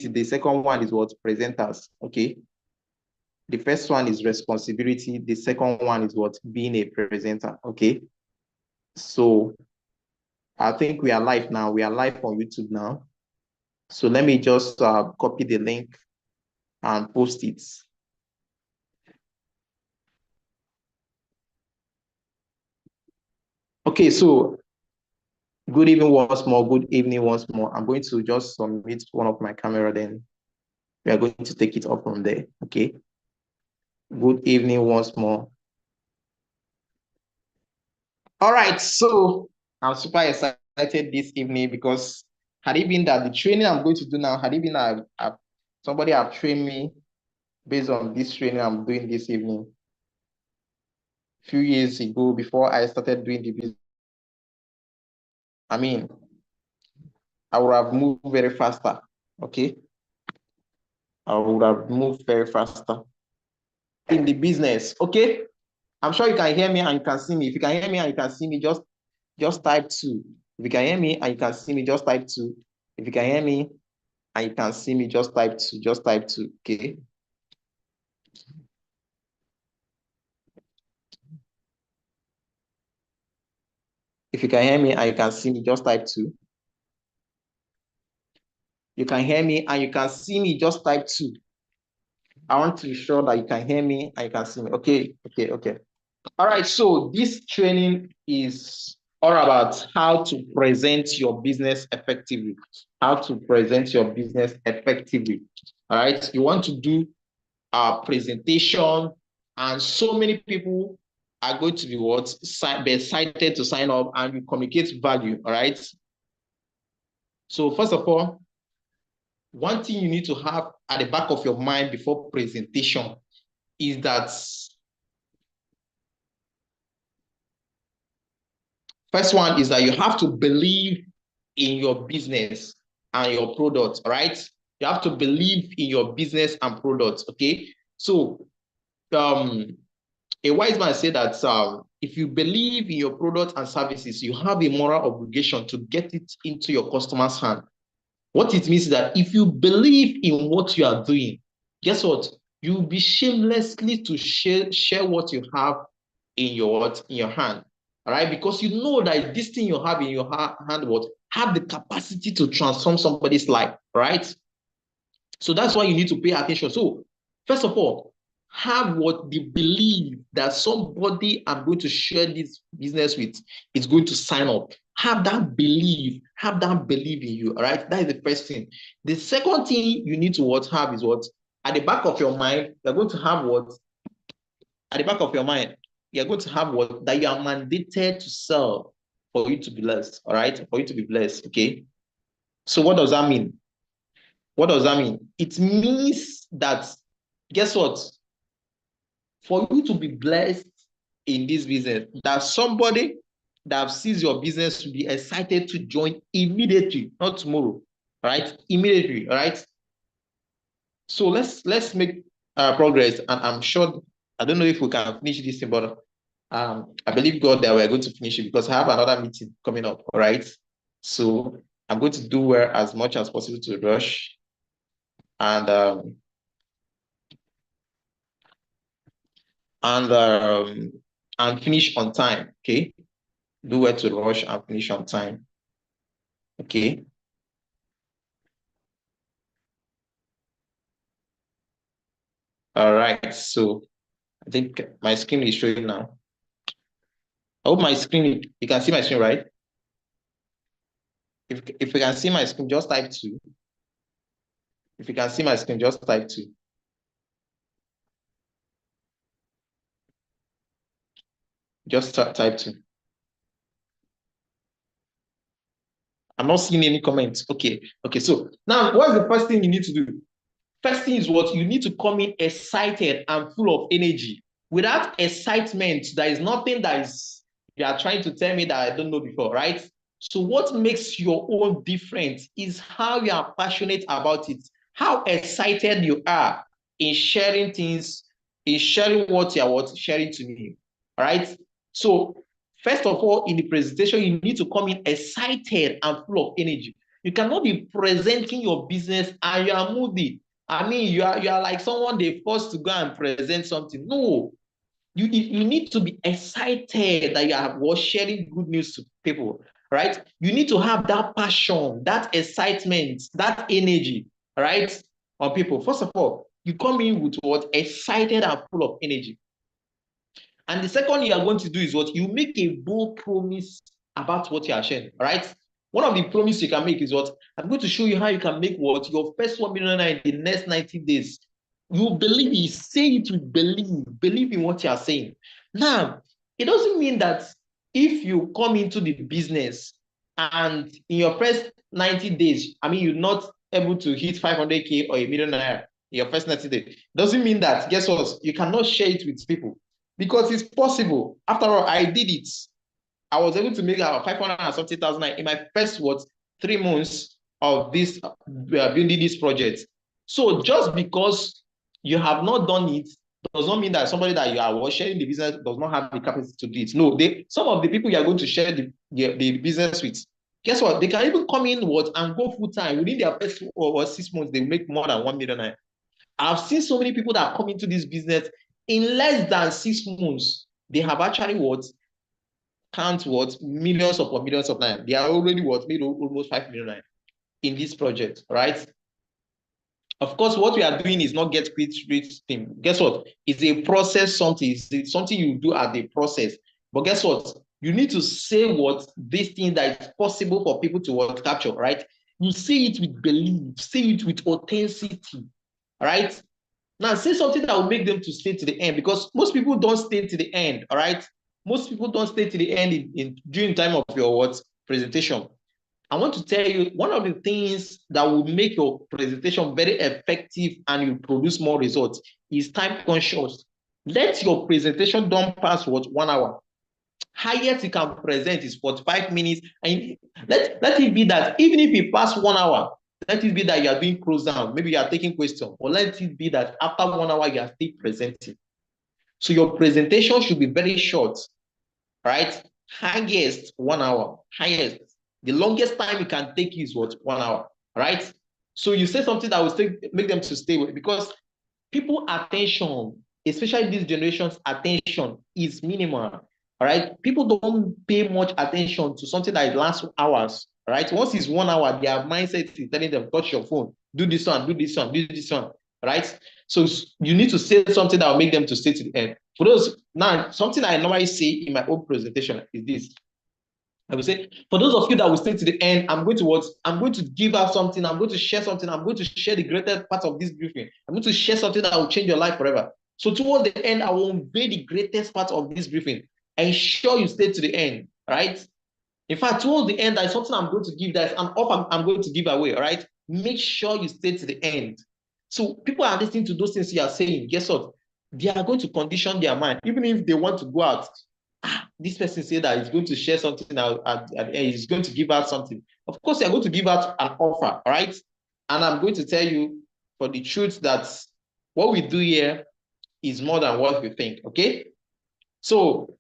The second one is what? Presenters. Okay. The first one is responsibility. The second one is what? Being a presenter. Okay. So I think we are live now. We are live on YouTube now. So let me just copy the link and post it. Okay, so good evening once more. Good evening once more. I'm going to just submit one of my camera, then we are going to take it up from there. Okay. Good evening once more. All right, so I'm super excited this evening because had it been that the training I'm going to do now, had it been that somebody have trained me based on this training I'm doing this evening, a few years ago before I started doing the business, I mean, I would have moved very faster, okay? I would have moved very faster in the business, okay? I'm sure you can hear me and you can see me. If you can hear me and you can see me, just type 2. If you can hear me and you can see me, just type 2. If you can hear me and you can see me, just type 2. Just type 2, okay? If you can hear me and you can see me, just type 2. You can hear me and you can see me, just type 2. I want to be sure that you can hear me and you can see me. Okay, okay, okay. All right, so this training is all about how to present your business effectively. How to present your business effectively. All right, you want to do a presentation, and so many people are going to be excited to sign up, and you communicate value. All right. So first of all, one thing you need to have at the back of your mind before presentation is that first one is that you have to believe in your business and your product, right? You have to believe in your business and product, okay? So a wise man said that if you believe in your product and services, you have a moral obligation to get it into your customer's hand. What it means is that if you believe in what you are doing, guess what? You'll be shamelessly to share what you have in your hand. All right, because you know that this thing you have in your hand what have the capacity to transform somebody's life, right? So that's why you need to pay attention. So first of all, have what the belief that somebody I'm going to share this business with is going to sign up. Have that belief, in you. All right, that is the first thing. The second thing you need to have is what at the back of your mind, you're going to have what at the back of your mind, you're going to have what that you are mandated to sell for you to be blessed. All right, for you to be blessed. Okay. So what does that mean? What does that mean? It means that, guess what? For you to be blessed in this business, that somebody that sees your business will be excited to join immediately, not tomorrow, right? Immediately, right? So let's make progress, and I'm sure I don't know if we can finish this thing, but I believe God that we're going to finish it because I have another meeting coming up. All right, so I'm going to do well as much as possible to rush and um, and um, and finish on time. Okay, do well to rush and finish on time. Okay. All right. So I think my screen is showing now. I hope my screen, you can see my screen, right? If you can see my screen, just type 2. If you can see my screen, just type 2. Just type 2. I'm not seeing any comments. Okay. Okay. So now what's the first thing you need to do? First thing is what you need to come in excited and full of energy. Without excitement, there is nothing that is you are trying to tell me that I don't know before, right? So what makes your own different is how you are passionate about it, how excited you are in sharing things, in sharing what you are sharing to me. All right. So first of all, in the presentation, you need to come in excited and full of energy. You cannot be presenting your business and you are moody. I mean, you are like someone they forced to go and present something. No, you need to be excited that you are sharing good news to people, right? You need to have that passion, that excitement, that energy, right? On people. First of all, you come in with what? Excited and full of energy. And the second you are going to do is what? You make a bold promise about what you are sharing, right? One of the promises you can make is what? I'm going to show you how you can make what? Your first 1 million in the next 90 days. You believe it, say it with believe in what you are saying. Now, it doesn't mean that if you come into the business and in your first 90 days, I mean, you're not able to hit 500K or a 1 million in your first 90 days, doesn't mean that, guess what? You cannot share it with people because it's possible. After all, I did it. I was able to make about 500 and something thousand in my first 3 months of this building this project. So just because you have not done it does not mean that somebody that you are sharing the business does not have the capacity to do it. No, some of the people you are going to share the business with, guess what? They can even come in and go full time within their first or 6 months. They make more than 1 million. I've seen so many people that come into this business in less than 6 months. They have actually count millions upon millions of naira. They are already made almost 5 million in this project, right? Of course, what we are doing is not get quick rich thing. Guess what? It's a process, something. It's something you do at the process. But guess what? You need to say this thing that is possible for people to capture, right? You say it with belief, say it with authenticity, right? Now, say something that will make them to stay to the end because most people don't stay to the end, all right? Most people don't stay to the end during time of your presentation. I want to tell you one of the things that will make your presentation very effective and you produce more results is time conscious. Let your presentation don't pass 1 hour. Highest you can present is 45 minutes. And let it be that even if it pass 1 hour, let it be that you are doing close down. Maybe you are taking questions, or let it be that after 1 hour you are still presenting. So your presentation should be very short, right? Highest 1 hour, highest. The longest time you can take is 1 hour, right? So you say something that will make them to stay with because people attention, especially this generation's attention is minimal. All right. People don't pay much attention to something that lasts hours. Right. Once it's 1 hour, their mindset is telling them, touch your phone, do this one, do this one, do this one. Right. So you need to say something that will make them to stay to the end. For those now, something I normally say in my own presentation is this. I will say, for those of you that will stay to the end, I'm going to give out something. I'm going to share something. I'm going to share the greatest part of this briefing. I'm going to share something that will change your life forever. So towards the end, I will unveil the greatest part of this briefing. Ensure you stay to the end, right? In fact, towards the end, there's something I'm going to give. There's an offer I'm going to give away, right? Make sure you stay to the end. So people are listening to those things you are saying. Guess what? They are going to condition their mind, even if they want to go out. This person said that he's going to share something out at the end, he's going to give out something. Of course, you're going to give out an offer, right? And I'm going to tell you for the truth that what we do here is more than what we think, okay? So,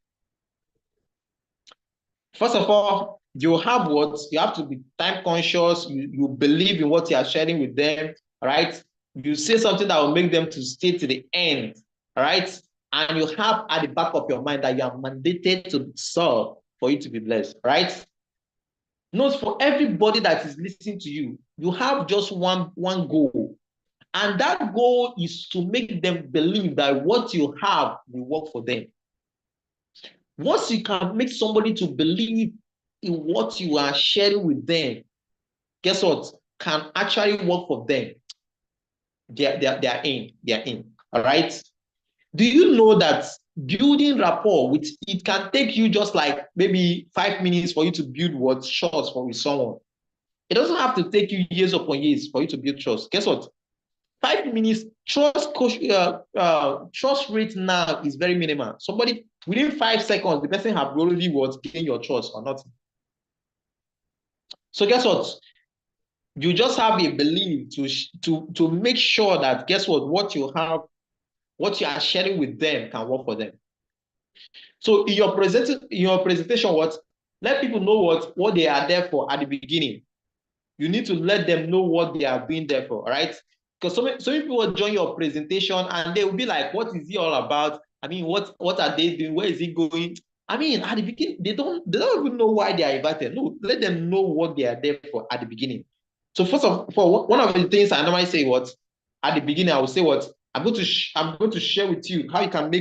first of all, you have you have to be time conscious, you believe in what you are sharing with them, right? You say something that will make them to stay to the end, right? And you have at the back of your mind that you are mandated to solve for you to be blessed, right? Note for everybody that is listening to you, you have just one goal. And that goal is to make them believe that what you have will work for them. Once you can make somebody to believe in what you are sharing with them, guess what? Can actually work for them. They are in. All right. Do you know that building rapport with it can take you just like maybe 5 minutes for you to build trust with someone? It doesn't have to take you years upon years for you to build trust. Guess what? 5 minutes trust rate now is very minimal. Somebody within 5 seconds, the person have already gained your trust or not. So guess what? You just have a belief to make sure that guess what you have, what you are sharing with them can work for them. So in your presentation, let people know what they are there for at the beginning. You need to let them know what they are being there for, right? Because so many people will join your presentation and they will be like, what is it all about? I mean, what are they doing? Where is it going? I mean, at the beginning, they don't even know why they are invited. No, let them know what they are there for at the beginning. So first of all, one of the things I normally say, what at the beginning, I will say what I'm going to share with you how you can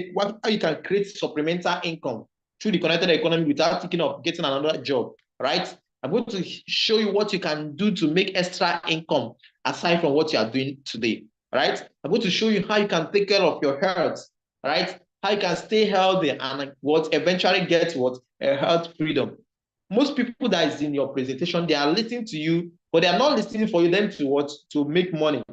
how you can create supplemental income through the connected economy without thinking of getting another job, right? I'm going to show you what you can do to make extra income aside from what you are doing today, right? I'm going to show you how you can take care of your health, right? How you can stay healthy and what eventually get what a health freedom. Most people that is in your presentation, they are listening to you, but they are not listening for you them to what to make money.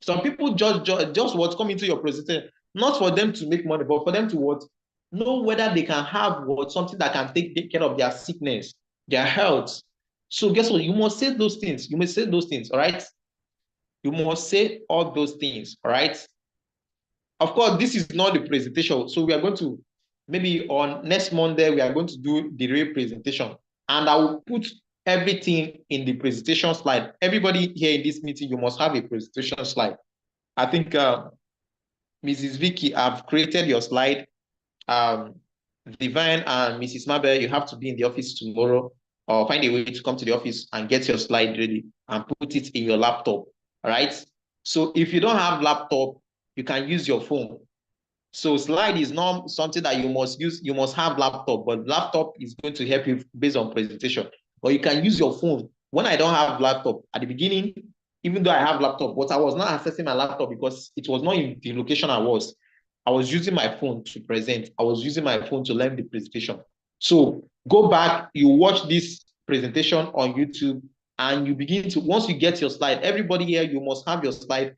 Some people just what come into your presentation, not for them to make money, but for them to what know whether they can have what something that can take care of their sickness, their health. So guess what? You must say those things. You must say those things, all right? You must say all those things, all right? Of course, this is not the presentation. So we are going to, maybe on next Monday, we are going to do the real presentation. And I will put everything in the presentation slide. Everybody here in this meeting, you must have a presentation slide. I think Mrs. Vicky, I've created your slide. Um, Divine and Mrs. Mabel, you have to be in the office tomorrow or find a way to come to the office and get your slide ready and put it in your laptop. All right. So if you don't have laptop, you can use your phone. So slide is not something that you must use. You must have laptop, but laptop is going to help you based on presentation. Or you can use your phone. When I don't have laptop at the beginning, even though I have laptop, but I was not accessing my laptop because it was not in the location I was. I was using my phone to present. I was using my phone to learn the presentation. So go back, you watch this presentation on YouTube, and you begin to, once you get your slide, everybody here, you must have your slide.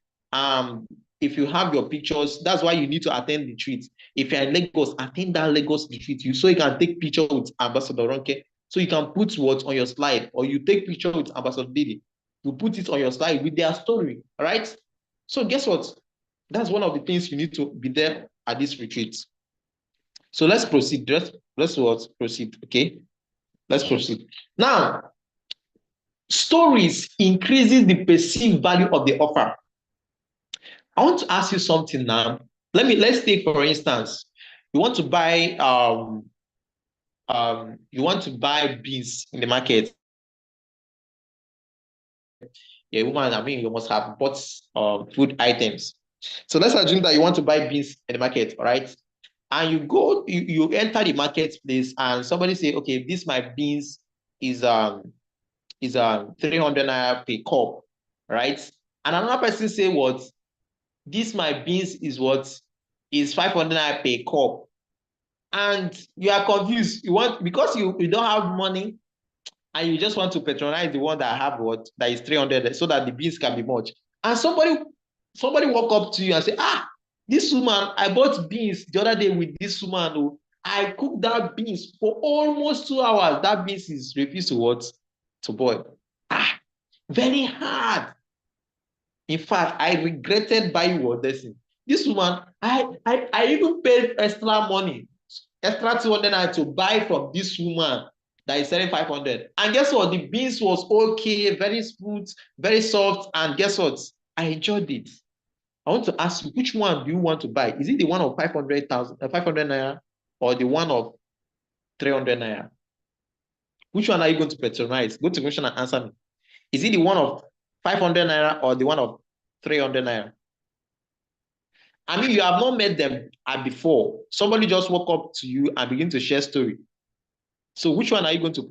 If you have your pictures, that's why you need to attend the retreat. If you're in Lagos, attend that Lagos retreat. So you can take picture with Ambassador Ronke. So you can put what on your slide, or you take picture with Ambassador Didi. You put it on your slide with their story, all right? So guess what? That's one of the things you need to be there at this retreat. So let's proceed. Let's what proceed. Okay, let's proceed. Now, stories increases the perceived value of the offer. I want to ask you something now. Let's take for instance, you want to buy beans in the market. Yeah, woman, I mean, you must have bought food items. So let's assume that you want to buy beans in the market, all right? And you enter the marketplace and somebody say, okay, this my beans is 300 naira per cup, right? And another person say what? This my beans is what? Is 500 naira per cup. And you are confused. You want, because you don't have money and you just want to patronize the one that have what that is 300 so that the beans can be much. And somebody walk up to you and say, ah, this woman, I bought beans the other day with this woman. Oh, I cooked that beans for almost 2 hours. That beans is refused to what? To boil. Ah, very hard. In fact, I regretted buying what this woman. I even paid extra money, extra 200 to buy from this woman that is selling 500. And guess what? The beans was okay, very smooth, very soft. And guess what? I enjoyed it. I want to ask you, which one do you want to buy? Is it the one of 500 naira, or the one of 300 naira? Which one are you going to patronize? Go to the question and answer me. Is it the one of 500 naira or the one of 300 naira? I mean, you have not met them before. Somebody just walk up to you and begin to share story. So which one are you going to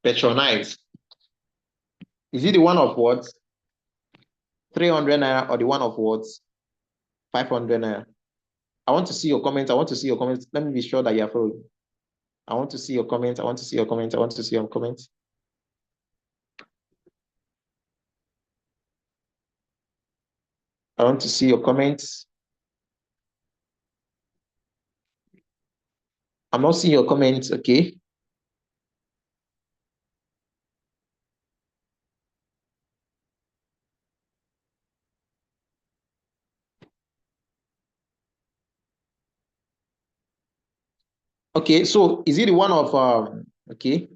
patronize? Is it the one of what? 300 naira or the one of what? 500 naira? I want to see your comments. I want to see your comments. Let me be sure that you are following. I want to see your comments. I want to see your comments. I want to see your comments. I want to see your comments. I'm not seeing your comments, okay? Okay, so is it the one of okay?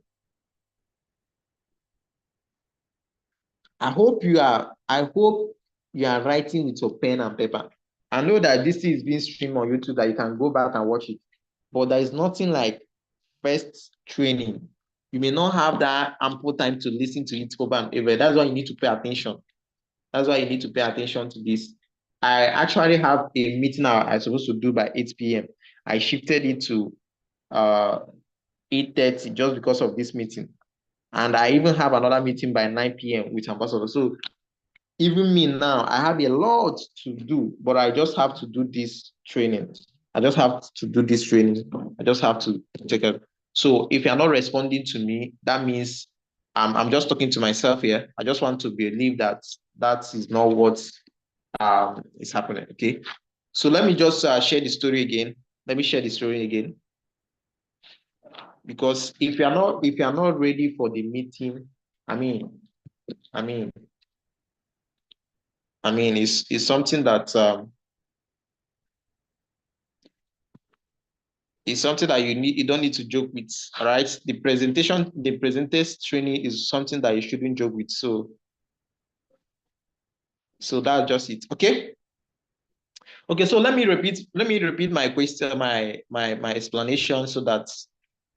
I hope you are writing with your pen and paper. I know that this is being streamed on YouTube that you can go back and watch it, but there is nothing like first training. You may not have that ample time to listen to it over and over. That's why you need to pay attention. That's why you need to pay attention to this. I actually have a meeting I'm supposed to do by 8 p.m. I shifted it to 8:30 just because of this meeting. And I even have another meeting by 9 p.m. with Ambassador. So even me now, I have a lot to do, but I just have to do this training. I just have to do this training. I just have to take it. So if you're not responding to me, that means I'm just talking to myself here. I just want to believe that that is not what is happening. Okay. So let me just share the story again. Let me share the story again. Because if you're not ready for the meeting, I mean, I mean, it's something that it's something that you don't need to joke with. All right. The presenters training is something that you shouldn't joke with. So that's just it. Okay. Okay. So let me repeat my question, my explanation so that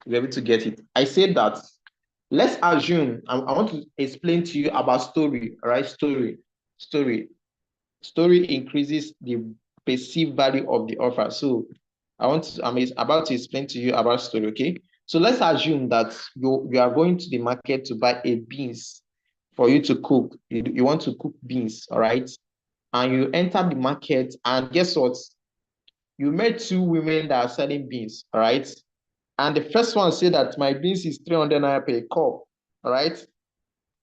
you're able to get it. I said that let's assume I want to explain to you about story, all right? Story. Story increases the perceived value of the offer. So I'm about to explain to you about story, okay? So let's assume that you are going to the market to buy a beans for you to cook. You want to cook beans, all right? And you enter the market, and guess what? You met two women that are selling beans, all right? And the first one said that my beans is 300 naira per cup, all right?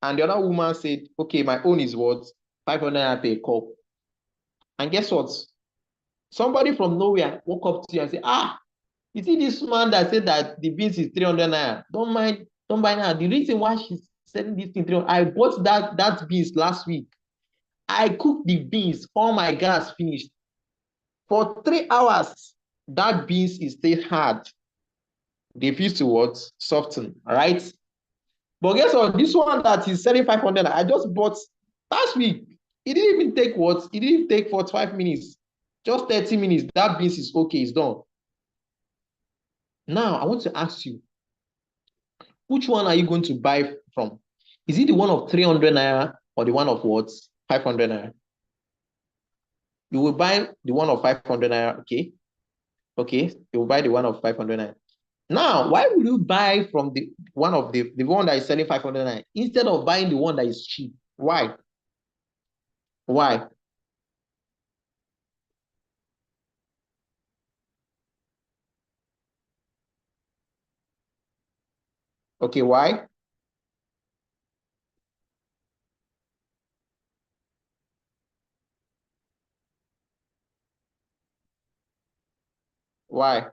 And the other woman said, okay, my own is what? 500 naira per cup. And guess what? Somebody from nowhere woke up to you and said, you see this man that said that the beans is 300 naira. Don't buy now. The reason why she's selling this thing, I bought that beans last week. I cooked the beans, all my gas finished. For 3 hours, that beans is still hard. They fuse to what? Soften, all right? But guess what? This one that is selling 500, I just bought last week. It didn't even take what? It didn't take 45 minutes. Just 30 minutes. That beans is okay, it's done. Now, I want to ask you, which one are you going to buy from? Is it the one of 300 naira or the one of what? 500 naira? You will buy the one of 500 naira, okay? Okay, you will buy the one of 500 naira. Now, why would you buy from the one that is selling 500 naira instead of buying the one that is cheap? Why? Why? Okay, why? Why?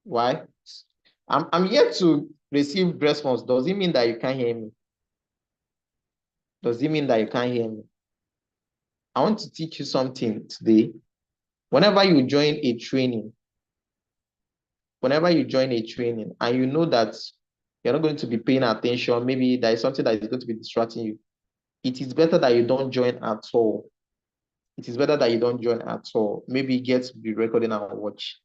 Why? I'm yet to receive response. Does it mean that you can't hear me? Does it mean that you can't hear me? I want to teach you something today. Whenever you join a training, whenever you join a training and you know that you're not going to be paying attention, maybe there is something that is going to be distracting you, it is better that you don't join at all. It is better that you don't join at all. Maybe get the recording and watch.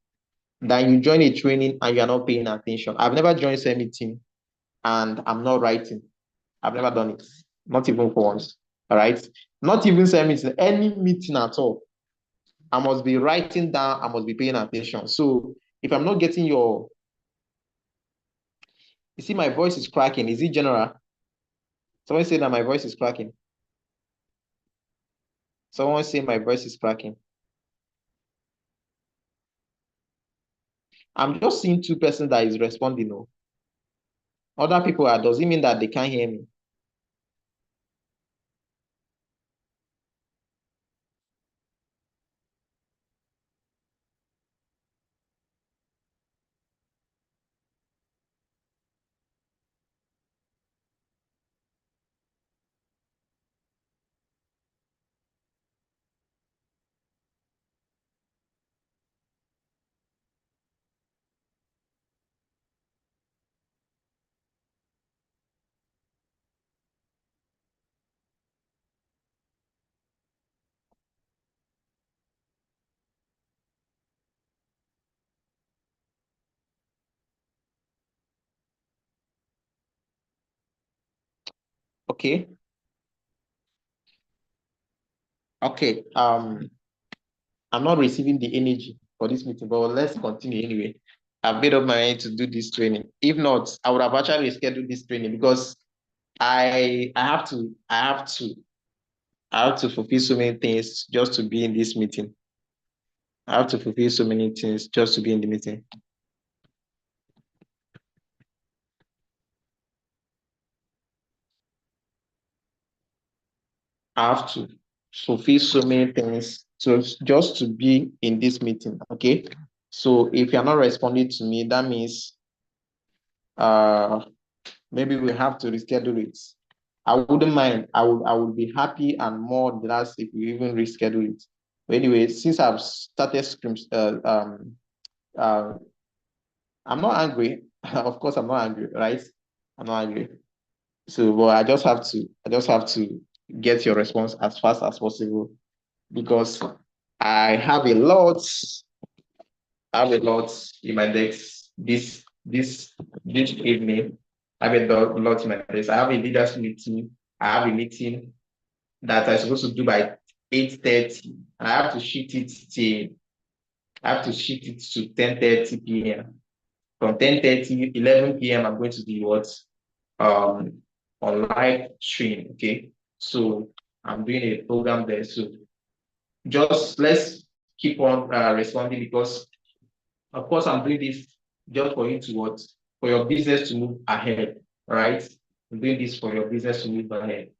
Than you join a training and you're not paying attention. I've never joined any team and I'm not writing. I've never done it. Not even for once. All right. Not even same meeting, any meeting at all. I must be writing down, I must be paying attention. So if I'm not getting you see, my voice is cracking. Is it general? Someone say that my voice is cracking. Someone say my voice is cracking. I'm just seeing two persons that is responding. No, other people are. Does it mean that they can't hear me? Okay. Okay. I'm not receiving the energy for this meeting, but let's continue anyway. I've made up my mind to do this training. If not, I would have actually scheduled this training because I have to fulfill so many things just to be in this meeting. I have to fulfill so many things just to be in the meeting. I have to fulfill so many things just to be in this meeting. Okay. So if you're not responding to me, that means uh maybe we have to reschedule it. I wouldn't mind. I would be happy and more glad if you even reschedule it. But anyway, since I've started scrims, uh, I'm not angry. Of course, I'm not angry, right? I'm not angry. So, but I just have to get your response as fast as possible because I have a lot, I have a lot in my decks this evening. I have a lot in my decks. I have a leaders meeting. I have a meeting that I'm supposed to do by 8:30. And I have to shift it to 10:30 p.m. From 10:30, 11 p.m. I'm going to do what? On live stream. Okay. So I'm doing a program there. So just let's keep on responding because of course I'm doing this just for you to what? For your business to move ahead. All right. I'm doing this for your business to move ahead.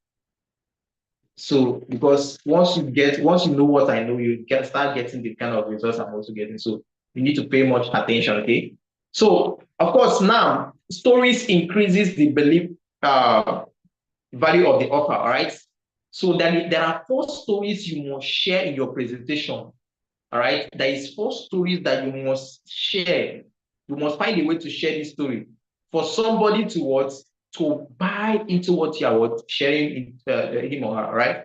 So because once you know what I know, you can start getting the kind of results I'm also getting. So you need to pay much attention, okay? So of course now stories increases the belief value of the offer, all right? So then there are four stories you must share in your presentation. All right. There is four stories that you must share. You must find a way to share this story for somebody to what to buy into what you are what sharing him or her, right?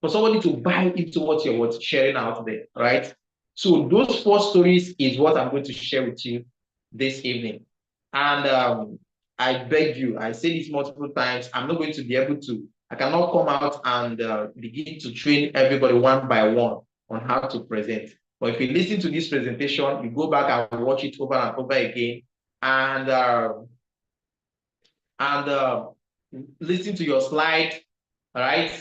For somebody to buy into what you're what sharing out there, right? So those four stories is what I'm going to share with you this evening. And I beg you, I say this multiple times, I'm not going to be able to, I cannot come out and begin to train everybody one by one on how to present. But if you listen to this presentation, you go back and watch it over and over again, and listen to your slide. All right,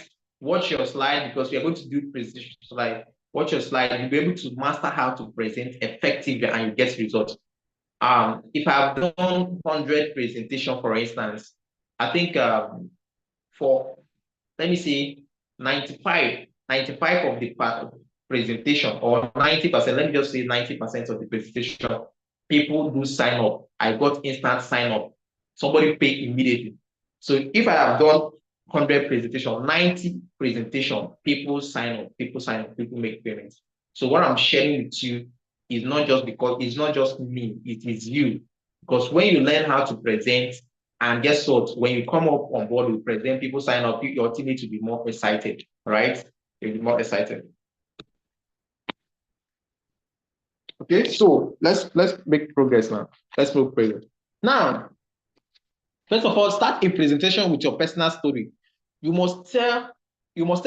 watch your slide because we are going to do presentation slide. Watch your slide. You'll be able to master how to present effectively, and you get results. If I've done 100 presentation, for instance, I think for let me say 95 of the presentation or 90%, let me just say 90% of the presentation, people do sign up. I got instant sign up. Somebody pay immediately. So if I have done 100 presentation, 90 presentation, people sign up, people make payments. So what I'm sharing with you is not just because it's not just me, it is you. Because when you learn how to present, and guess what? When you come up on board with present, people sign up, your team needs to be more excited, right? You'll be more excited. Okay, so let's make progress now. Let's make progress. Now, first of all, start a presentation with your personal story. You must tell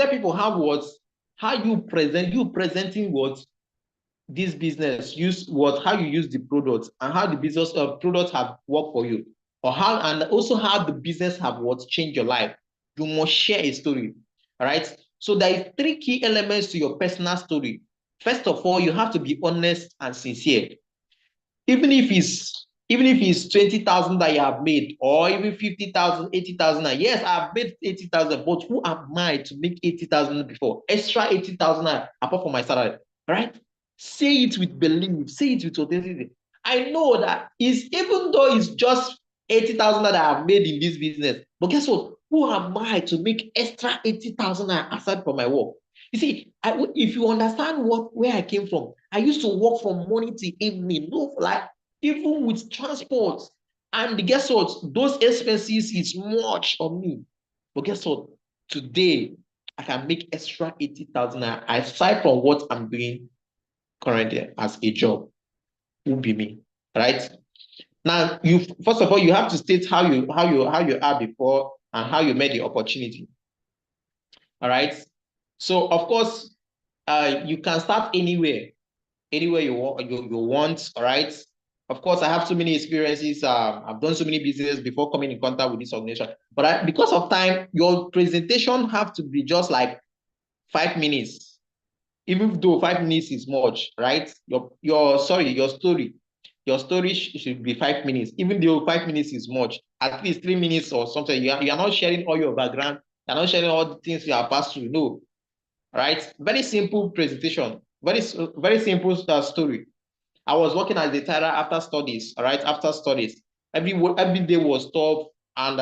people how you presenting what this business use what how you use the product and how the business products have worked for you or how and also how the business have what changed your life. You must share a story. All right, so there is three key elements to your personal story. First of all, you have to be honest and sincere. Even if it's 20,000 that you have made, or even 50,000, 80,000. Yes, I've made 80,000, but who am I to make 80,000 before? Extra 80,000 apart from my salary, right? Say it with belief, say it with authenticity. I know that is even though it's just 80,000 that I have made in this business, but guess what? Who am I to make extra 80,000 aside from my work? You see, if you understand where I came from, I used to work from morning to evening, no, like even with transport. And guess what? Those expenses is much on me. But guess what? Today, I can make extra 80,000 aside from what I'm doing currently as a job. Who be me, right? Now, you first of all, you have to state how you are before and how you met the opportunity. All right. So of course, you can start anywhere you want. You want. All right. Of course, I have so many experiences. I've done so many businesses before coming in contact with this organization. But because of time, your presentation have to be just like 5 minutes. Even though 5 minutes is much, right? Your story should be 5 minutes. Even though 5 minutes is much, at least 3 minutes or something. You are not sharing all your background. You're not sharing all the things you have passed through. No, right? Very simple presentation. Very simple story. I was working as a teller after studies. All right, after studies, every day was tough, and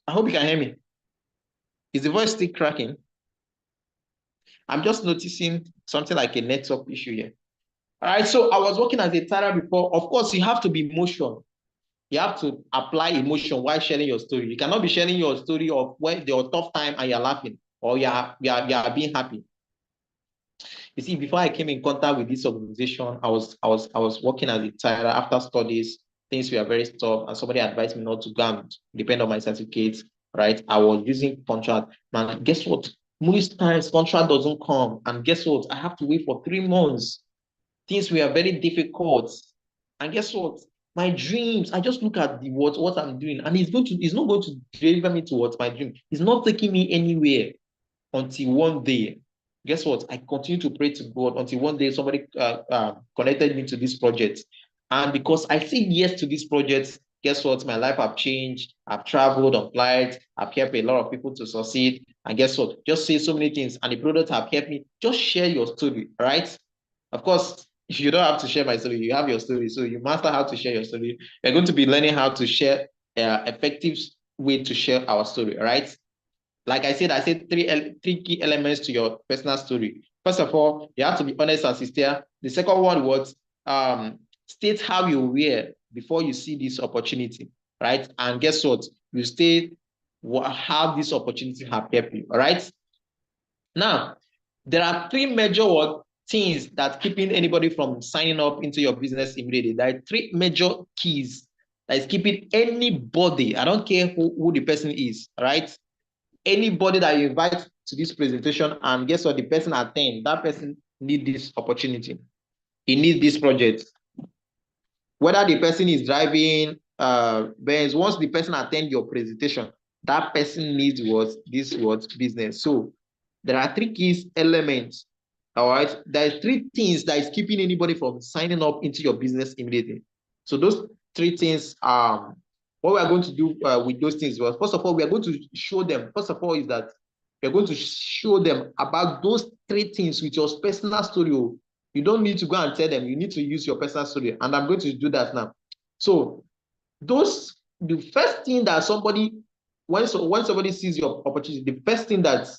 I hope you can hear me. Is the voice still cracking? I'm just noticing something like a network issue here. All right, so I was working as a teller before. Of course, you have to be emotion. You have to apply emotion while sharing your story. You cannot be sharing your story of when your tough time and you're laughing or you are being happy. You see, before I came in contact with this organization, I was working as a teller after studies. Things were very tough, and somebody advised me not to go and depend on my certificates. Right, I was using contract. Man, guess what? Most times contract doesn't come, and guess what? I have to wait for 3 months. Things were very difficult, and guess what? My dreams. I just look at the what I'm doing, and it's not going to deliver me towards my dream. It's not taking me anywhere until one day, guess what? I continue to pray to God until one day somebody connected me to this project. And because I said yes to this project, guess what? My life have changed. I've traveled on flights. I've helped a lot of people to succeed. And guess what? Just say so many things. And the product have helped me. Just share your story, right? Of course, you don't have to share my story. You have your story. So you master how to share your story. You're going to be learning how to share effective way to share our story, right? Like I said three key elements to your personal story. First of all, you have to be honest and sincere. The second one was state how you were before you see this opportunity, right? And guess what? You state how this opportunity have helped you, all right? Now, there are three major things that keeping anybody from signing up into your business immediately. There are three major keys that is keeping anybody, I don't care who the person is, right? Anybody that you invite to this presentation and guess what, the person attend, that person need this opportunity. He needs this project. Whether the person is driving Benz, once the person attend your presentation, that person needs what business. So there are three keys elements. All right, there are three things that is keeping anybody from signing up into your business immediately. So those three things, what we are going to do with those things was, first of all, we are going to show them. First of all, is that we are going to show them about those three things with your personal story. You don't need to go and tell them. You need to use your personal story, and I'm going to do that now. So the first thing that when somebody sees your opportunity, the first thing that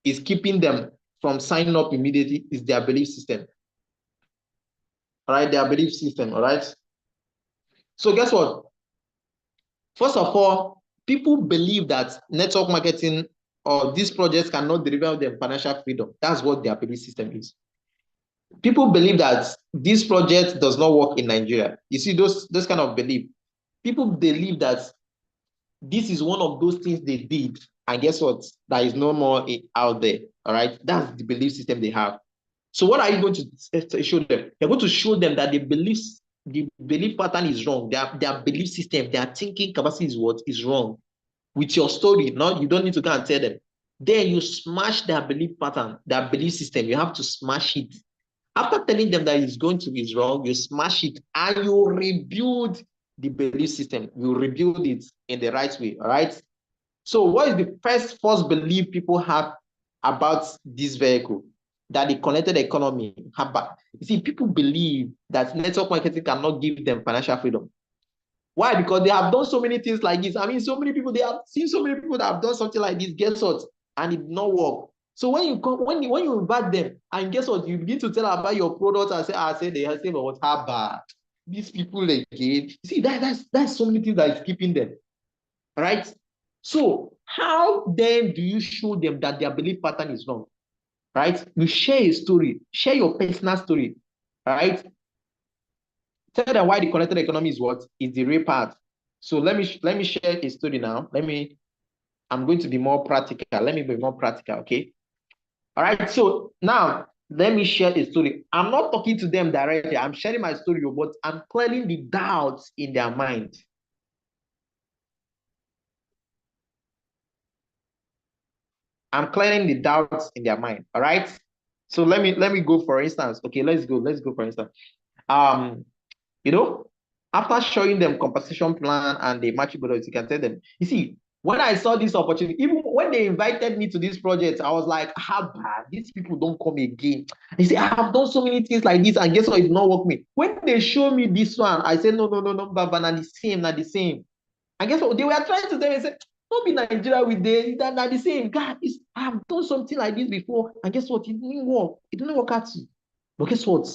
is keeping them from signing up immediately is their belief system. All right, their belief system. All right. So guess what? First of all, people believe that network marketing or these projects cannot deliver them financial freedom. That's what their belief system is. People believe that this project does not work in Nigeria. You see, those kind of belief. People believe that this is one of those things they did, and guess what? There is no more out there. All right, that's the belief system they have. So what are you going to show them? You're going to show them that the belief pattern is wrong. Their belief system, their thinking capacity is wrong. With your story, now you don't need to go and tell them. Then you smash their belief pattern, their belief system. You have to smash it. After telling them that it's going to be wrong, you smash it and you rebuild the belief system. You rebuild it in the right way. All right. So, what is the first false belief people have about this vehicle? That the connected economy. You see, people believe that network marketing cannot give them financial freedom. Why? Because they have done so many things like this. I mean, so many people, they have seen so many people that have done something like this, guess what? And it did not work. So when you come, when you invite them, and guess what? You begin to tell about your product and say they have said, what how bad. These people again. You see, that's so many things that is keeping them. Right? So how then do you show them that their belief pattern is wrong? Right? You share a story, share your personal story, right? Tell them why the connected economy is what is the real part. So let me share a story now. I'm going to be more practical. Let me be more practical, okay? All right. So now let me share a story. I'm not talking to them directly. I'm sharing my story, but I'm clearing the doubts in their mind. I'm clearing the doubts in their mind. All right. So let me go for instance. Okay, let's go. Let's go for instance. Um, you know, after showing them compensation plan and the matching products, you can tell them, you see, when I saw this opportunity, even when they invited me to this project, I was like, how bad? These people don't come again. They say, I have done so many things like this, and guess what? It did not work me. When they show me this one, I said, no, no, no, no, but not the same, not the same. And guess what? They were trying to tell me, say, don't be Nigeria with that, not the same. God, I have done something like this before, and guess what? It didn't work. It didn't work out. But guess what?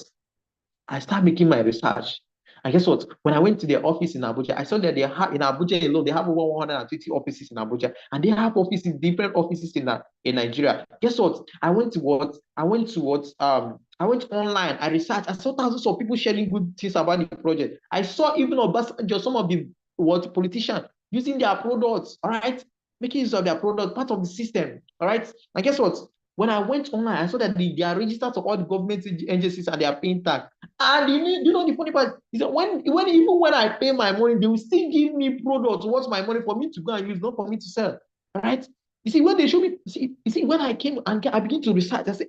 I started making my research. And guess what? When I went to their office in Abuja, I saw that they have in Abuja alone, they have over 150 offices in Abuja, and they have offices, different offices in Nigeria. Guess what? I went to what? I went to what? I went online. I researched. I saw thousands of people sharing good things about the project. I saw even just some of the what politicians using their products. All right, making use of their product, part of the system. All right, and guess what? When I went online, I saw that they are registered to all the government agencies and they are paying tax. And you know the funny part is that even when I pay my money, they will still give me products worth my money for me to go and use, not for me to sell. All right. You see, when they show me, you see, when I came and I begin to research, I say,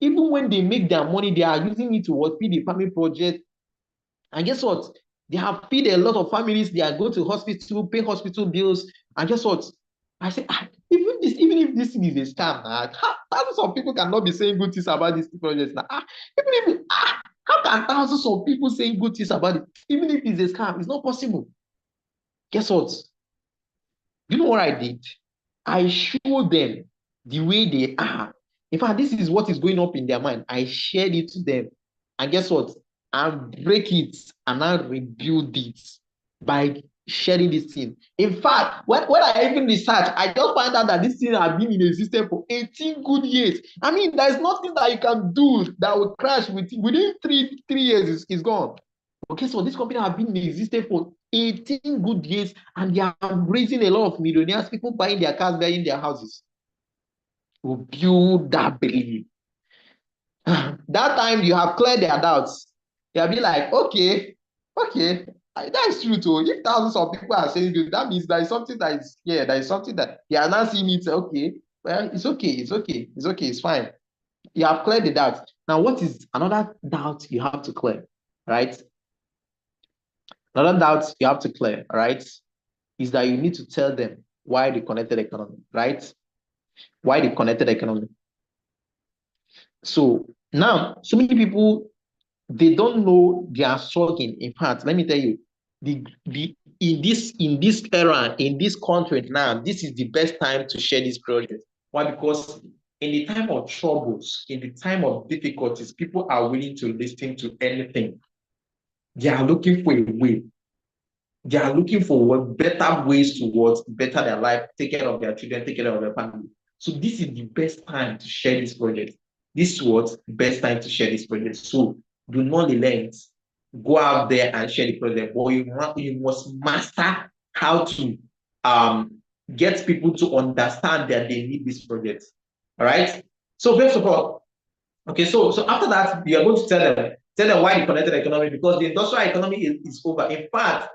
even when they make their money, they are using it to what feed the family project. And guess what? They have feed a lot of families. They are going to hospital, pay hospital bills. And guess what? I say, even if this thing is a scam, thousands of people cannot be saying good things about these projects now. Even if how can thousands of people saying good things about it? Even if it's a scam, it's not possible. Guess what? You know what I did? I showed them the way they are. In fact, this is what is going up in their mind. I shared it to them. And guess what? I break it and I rebuild it by sharing this thing. In fact, when I even research, I just find out that this thing has been in existence for 18 good years. I mean, there's nothing that you can do that will crash within three years, it's gone. Okay, so this company have been in existence for 18 good years and they are raising a lot of millionaires, people buying their cars, buying their houses. To build that belief. That time you have cleared their doubts. They'll be like, okay, that is true too. If thousands of people are saying this, that means there is something that is here. There is something that they are not seeing it. Say, okay, well, it's okay, it's fine. You have cleared the doubts. Now, what is another doubt you have to clear? Right? Another doubt you have to clear, right, is that you need to tell them why the connected economy, right? Why the connected economy? So now, so many people they don't know they are struggling. In fact, let me tell you, the in this era, in this country now, this is the best time to share this project. Why? Because in the time of troubles, in the time of difficulties, people are willing to listen to anything. They are looking for a way. They are looking for what better ways to what better their life, take care of their children, take care of their family. So this is the best time to share this project. This is what best time to share this project. So do not relent. Go out there and share the project. But you must master how to get people to understand that they need this project. All right. So first of all, okay, so after that, you are going to tell them why the connected economy, because the industrial economy is over. In fact,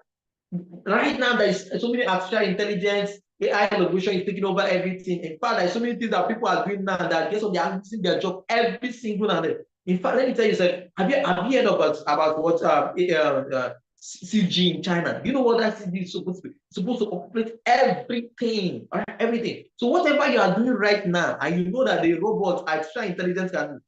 right now there's so many artificial intelligence, AI revolution is taking over everything. In fact, there's so many things that people are doing now that guess what, they are losing their job every single day. In fact, let me tell you, sir, have you heard about what CG in China? Do you know what that CG is supposed to be? It's supposed to operate everything, right? Everything. So whatever you are doing right now, and you know that the robot, artificial intelligence can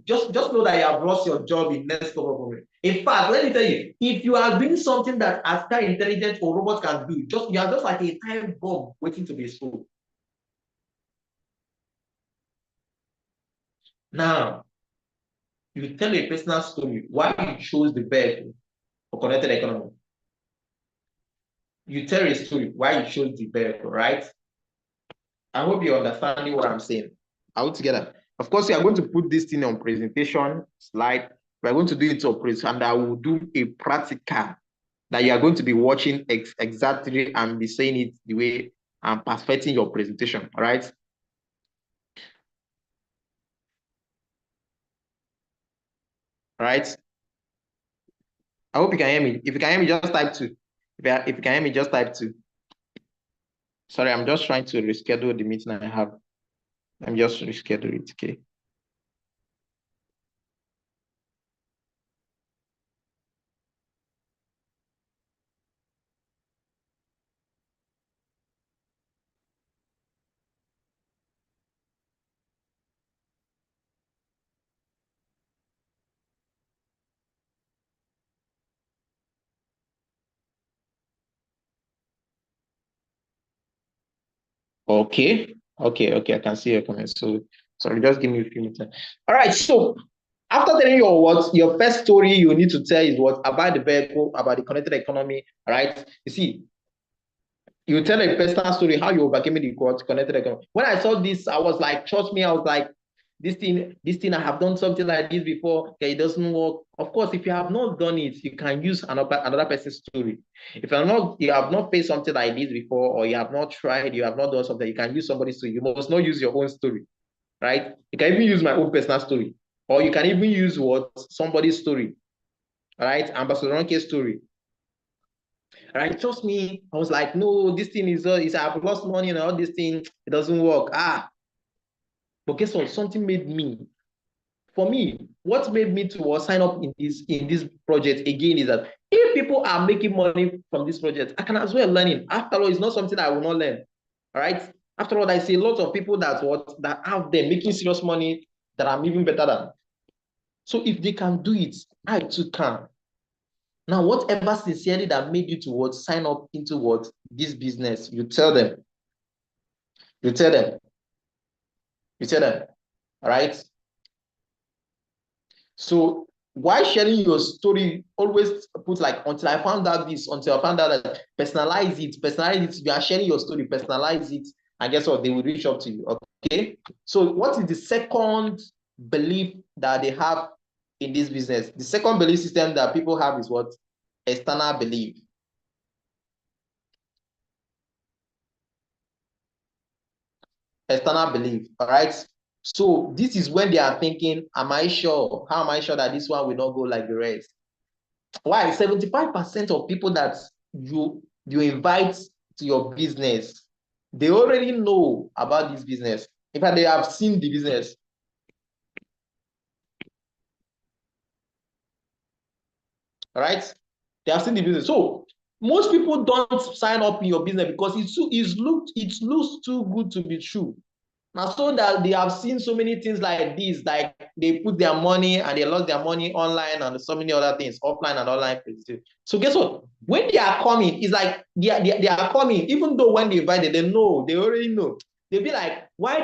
just know that you have lost your job in next couple of months. In fact, let me tell you, if you are doing something that artificial intelligence or robot can do, you are just like a time bomb waiting to be exploded. Now, you tell a personal story why you chose the bed for connected economy. You tell a story why you chose the bed, right? I hope you're understanding what I'm saying. Are we together? Of course, we are going to put this thing on presentation slide. We're going to do it operation, and I will do a practical that you are going to be watching exactly and be saying it the way I'm perfecting your presentation. All right. All right. I hope you can hear me. If you can hear me, just type two. If you can hear me, just type two. Sorry, I'm just trying to reschedule the meeting I have. I'm just reschedule it. Okay. Okay. Okay. Okay. I can see your comments. So sorry, just give me a few minutes. All right. So after telling your first story you need to tell is what about the vehicle, about the connected economy. All right. You see, you tell a personal story how you overcame the connected economy. When I saw this, I was like, trust me, I was like, this thing, I have done something like this before. Okay, it doesn't work. Of course, if you have not done it, you can use another person's story. If you have not faced something like this before, or you have not tried, you have not done something, you can use somebody's story. You must not use your own story, right? You can even use my own personal story, or you can even use what somebody's story, right? Ambassador Ronke's story. Right? Trust me. I was like, no, this thing is I've lost money and all this thing, it doesn't work. But guess what? Something made me, for me, what made me to sign up in this project again is that if people are making money from this project, I can as well learn it. After all, it's not something I will not learn. All right. After all, I see a lot of people that have them making serious money that I'm even better than. So if they can do it, I too can. Now, whatever sincerely that made you to what sign up into what this business, you tell them, you tell them, you tell them, all right? So why sharing your story, always put like until I found out this, until I found out that personalize it. You are sharing your story, personalize it, and guess what? They will reach out to you. Okay. So what is the second belief that they have in this business? The second belief system that people have is what? External belief. External belief. All right. So this is when they are thinking, am I sure? How am I sure that this one will not go like the rest? Why? 75% of people that you invite to your business, they already know about this business. In fact, they have seen the business. All right. They have seen the business. So most people don't sign up in your business because it looks too good to be true. Now, so that they have seen so many things like this, like they put their money and they lost their money online and so many other things, offline and online. So guess what? When they are coming, it's like they are coming, even though when they invited, they know, they already know. They'll be like, why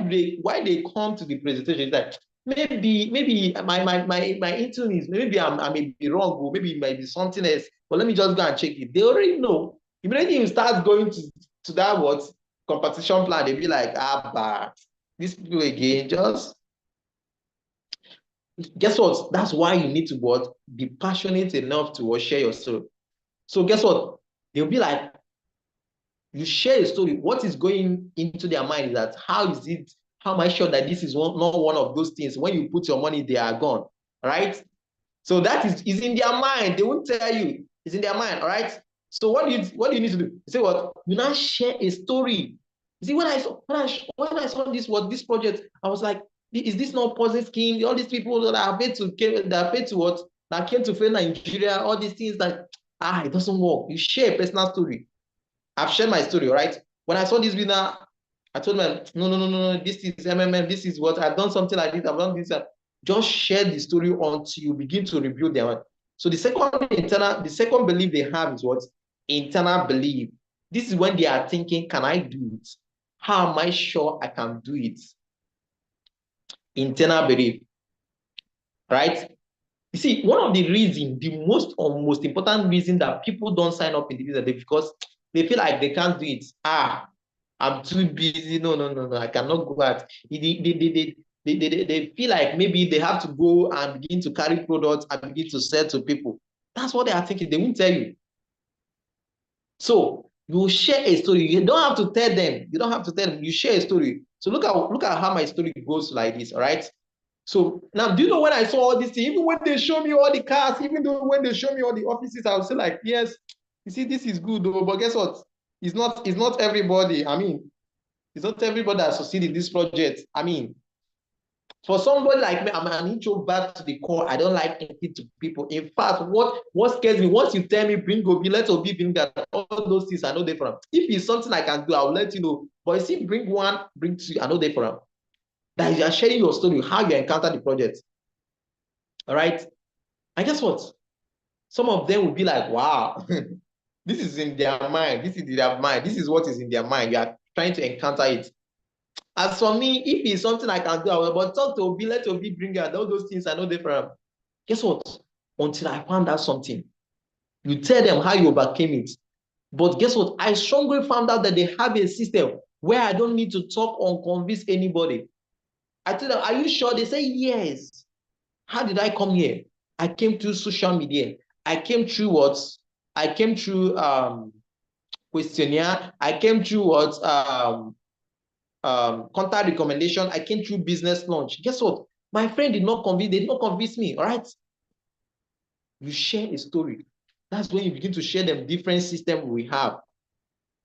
they come to the presentation? It's like, maybe my intune is, maybe I may be wrong, or maybe it might be something else, but let me just go and check it. They already know. Immediately you start going to that what competition plan, they be like, but these people again, just guess what? That's why you need to what be passionate enough to share your story. So guess what? They'll be like, you share a story. What is going into their mind is that how is it? How am I sure that this is not one of those things? When you put your money, they are gone, right? So that is in their mind. They won't tell you. It's in their mind, all right? So what do you need to do? You say what? You now share a story. You see, when I saw this project, I was like, is this not Ponzi scheme? All these people that are paid to what? That came to fail Nigeria, all these things that it doesn't work. You share a personal story. I've shared my story, all right? When I saw this winner, I told them, no, this is MMM, this is what I've done something like this, I've done this. Just share the story until you begin to review them. So the second belief they have is what? Internal belief. This is when they are thinking, can I do it? How am I sure I can do it? Internal belief, right? You see, one of the reasons, the most important reason that people don't sign up in the business is because they feel like they can't do it. I'm too busy. No, I cannot go out. they feel like maybe they have to go and begin to carry products and begin to sell to people. That's what they are thinking. They won't tell you. So you share a story. You don't have to tell them. You don't have to tell them. You share a story. So look at how my story goes like this. All right. So now, do you know when I saw all this thing, even when they show me all the cars, even though when they show me all the offices, I will say like, yes, you see, this is good though. But guess what? It's not everybody. I mean, it's not everybody that succeeded in this project. I mean, for somebody like me, I'm an introvert to the core. I don't like talking to people. In fact, what scares me, once you tell me bring Obi, let Obi bring that, all those things I know they from. If it's something I can do, I'll let you know. But you see, bring one, bring two, I know they from. That you are sharing your story, how you encounter the project. All right. And guess what? Some of them will be like, wow, this is in their mind. This is in their mind. This is what is in their mind. You are trying to encounter it. As for me, if it's something I can do, I will, but talk to Obi, let Obi bring out all those things I know different. Guess what? Until I found out something, you tell them how you overcame it. But guess what? I strongly found out that they have a system where I don't need to talk or convince anybody. I tell them, are you sure? They say, yes. How did I come here? I came through social media. I came through what? I came through questionnaire. I came through what? Contact recommendation. I came through business launch. Guess what? My friend did not convince, they did not convince me. All right. You share a story. That's when you begin to share them different systems we have.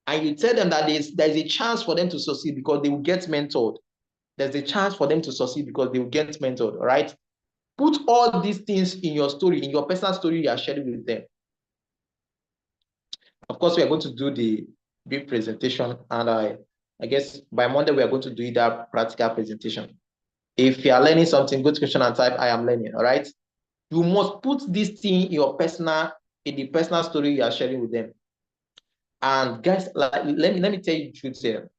And you tell them that there's a chance for them to succeed because they will get mentored. There's a chance for them to succeed because they will get mentored. All right. Put all these things in your story, in your personal story you are sharing with them. Of course, we are going to do the big presentation, and I guess by Monday we are going to do that practical presentation. If you are learning something, go to question and type, I am learning, all right? You must put this thing in your personal, in the personal story you are sharing with them. And guys, like, let me tell you the truth here.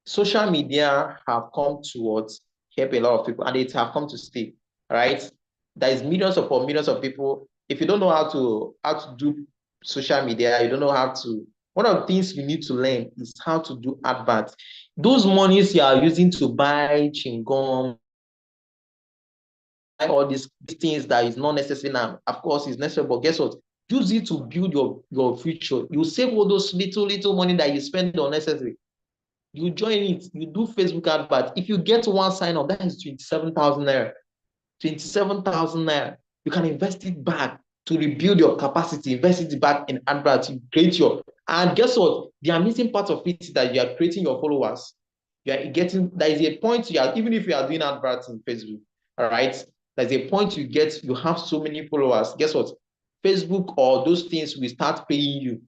Social media have come towards help a lot of people, and it have come to stay, right? There is millions upon millions of people. If you don't know how to do social media, you don't know how to. One of the things you need to learn is how to do adverts. Those monies you are using to buy chewing gum, all these things that is not necessary now. Of course, it's necessary, but guess what? Use it to build your future. You save all those little money that you spend unnecessary. You join it, you do Facebook advert. If you get one sign up, that is 27,000 naira. 27,000 naira. You can invest it back to rebuild your capacity, invest it back in adverts, you create your, and guess what? The amazing part of it is that you are creating your followers. You are getting, there is a point you are, even if you are doing adverts in Facebook, all right? There's a point you get, you have so many followers. Guess what? Facebook or those things will start paying you.